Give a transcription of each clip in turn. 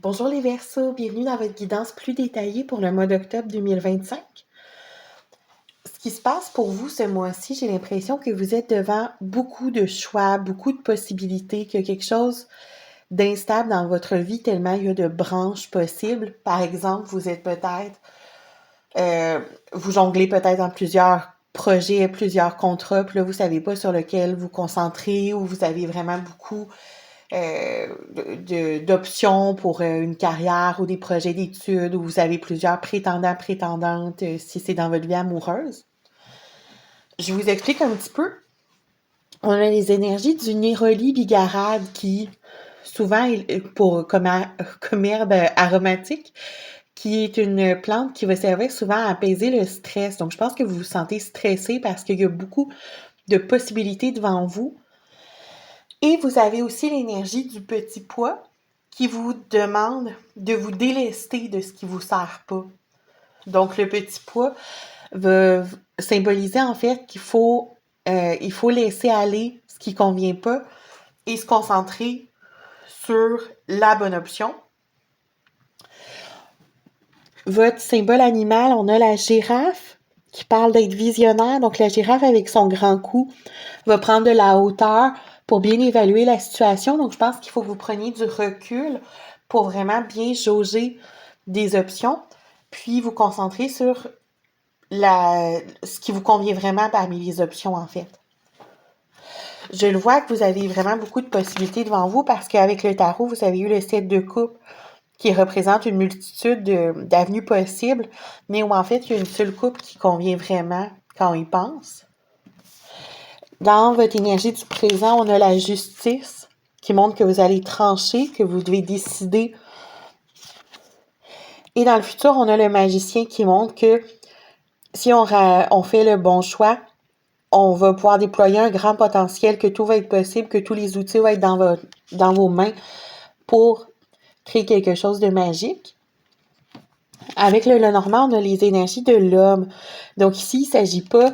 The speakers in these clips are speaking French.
Bonjour les Verseaux, bienvenue dans votre guidance plus détaillée pour le mois d'octobre 2025. Ce qui se passe pour vous ce mois-ci, j'ai l'impression que vous êtes devant beaucoup de choix, beaucoup de possibilités, qu'il y a quelque chose d'instable dans votre vie tellement il y a de branches possibles. Par exemple, vous êtes peut-être, vous jonglez peut-être dans plusieurs projets, plusieurs contrats, puis là, vous savez pas sur lequel vous concentrer ou vous avez vraiment beaucoup d'options pour une carrière ou des projets d'études où vous avez plusieurs prétendants, prétendantes si c'est dans votre vie amoureuse. Je vous explique un petit peu. On a les énergies du néroli bigarade qui, souvent, comme herbe aromatique, qui est une plante qui va servir souvent à apaiser le stress. Donc, je pense que vous vous sentez stressé parce qu'il y a beaucoup de possibilités devant vous. Et vous avez aussi l'énergie du petit pois qui vous demande de vous délester de ce qui vous sert pas. Donc, le petit pois va symboliser en fait qu'il faut laisser aller ce qui convient pas et se concentrer sur la bonne option. Votre symbole animal, on a la girafe qui parle d'être visionnaire. Donc, la girafe avec son grand cou va prendre de la hauteur pour bien évaluer la situation. Donc, je pense qu'il faut que vous preniez du recul pour vraiment bien jauger des options, puis vous concentrer sur ce qui vous convient vraiment parmi les options, en fait. Je le vois que vous avez vraiment beaucoup de possibilités devant vous parce qu'avec le tarot, vous avez eu le 7 de coupe qui représente une multitude d'avenues possibles, mais où en fait, il y a une seule coupe qui convient vraiment quand on y pense. Dans votre énergie du présent, on a la justice qui montre que vous allez trancher, que vous devez décider. Et dans le futur, on a le magicien qui montre que si on fait le bon choix, on va pouvoir déployer un grand potentiel, que tout va être possible, que tous les outils vont être dans vos mains pour créer quelque chose de magique. Avec le Lenormand, on a les énergies de l'homme. Donc ici, il ne s'agit pas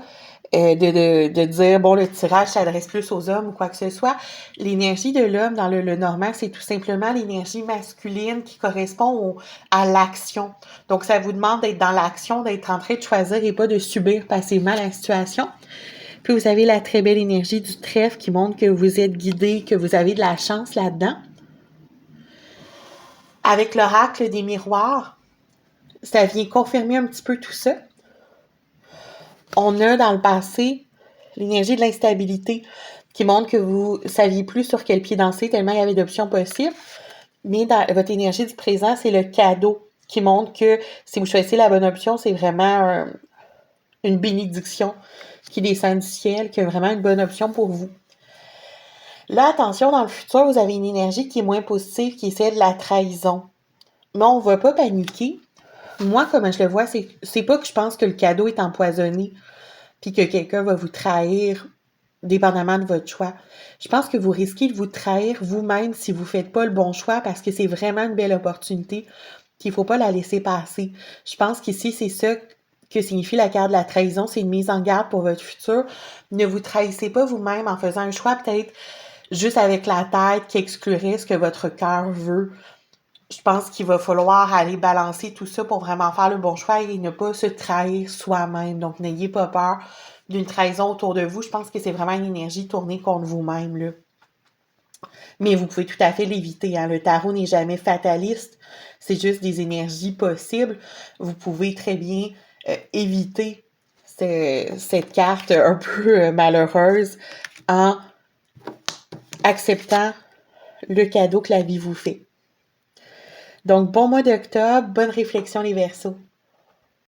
de dire, bon, le tirage s'adresse plus aux hommes ou quoi que ce soit. L'énergie de l'homme dans le Lenormand, c'est tout simplement l'énergie masculine qui correspond à l'action. Donc, ça vous demande d'être dans l'action, d'être en train de choisir et pas de subir passivement la situation. Puis, vous avez la très belle énergie du trèfle qui montre que vous êtes guidé, que vous avez de la chance là-dedans. Avec l'oracle des miroirs, ça vient confirmer un petit peu tout ça. On a dans le passé l'énergie de l'instabilité qui montre que vous ne saviez plus sur quel pied danser tellement il y avait d'options possibles. Mais dans votre énergie du présent, c'est le cadeau qui montre que si vous choisissez la bonne option, c'est vraiment une bénédiction qui descend du ciel, qui est vraiment une bonne option pour vous. Là, attention, dans le futur, vous avez une énergie qui est moins positive, qui est celle de la trahison. Mais on ne va pas paniquer. Moi, comme je le vois, c'est pas que je pense que le cadeau est empoisonné puis que quelqu'un va vous trahir dépendamment de votre choix. Je pense que vous risquez de vous trahir vous-même si vous ne faites pas le bon choix parce que c'est vraiment une belle opportunité qu'il ne faut pas la laisser passer. Je pense qu'ici, c'est ça que signifie la carte de la trahison, c'est une mise en garde pour votre futur. Ne vous trahissez pas vous-même en faisant un choix peut-être juste avec la tête qui exclurait ce que votre cœur veut. Je pense qu'il va falloir aller balancer tout ça pour vraiment faire le bon choix et ne pas se trahir soi-même. Donc, n'ayez pas peur d'une trahison autour de vous. Je pense que c'est vraiment une énergie tournée contre vous-même, là. Mais vous pouvez tout à fait l'éviter, hein. Le tarot n'est jamais fataliste. C'est juste des énergies possibles. Vous pouvez très bien éviter cette carte un peu malheureuse en acceptant le cadeau que la vie vous fait. Donc, bon mois d'octobre, bonne réflexion les Verseaux.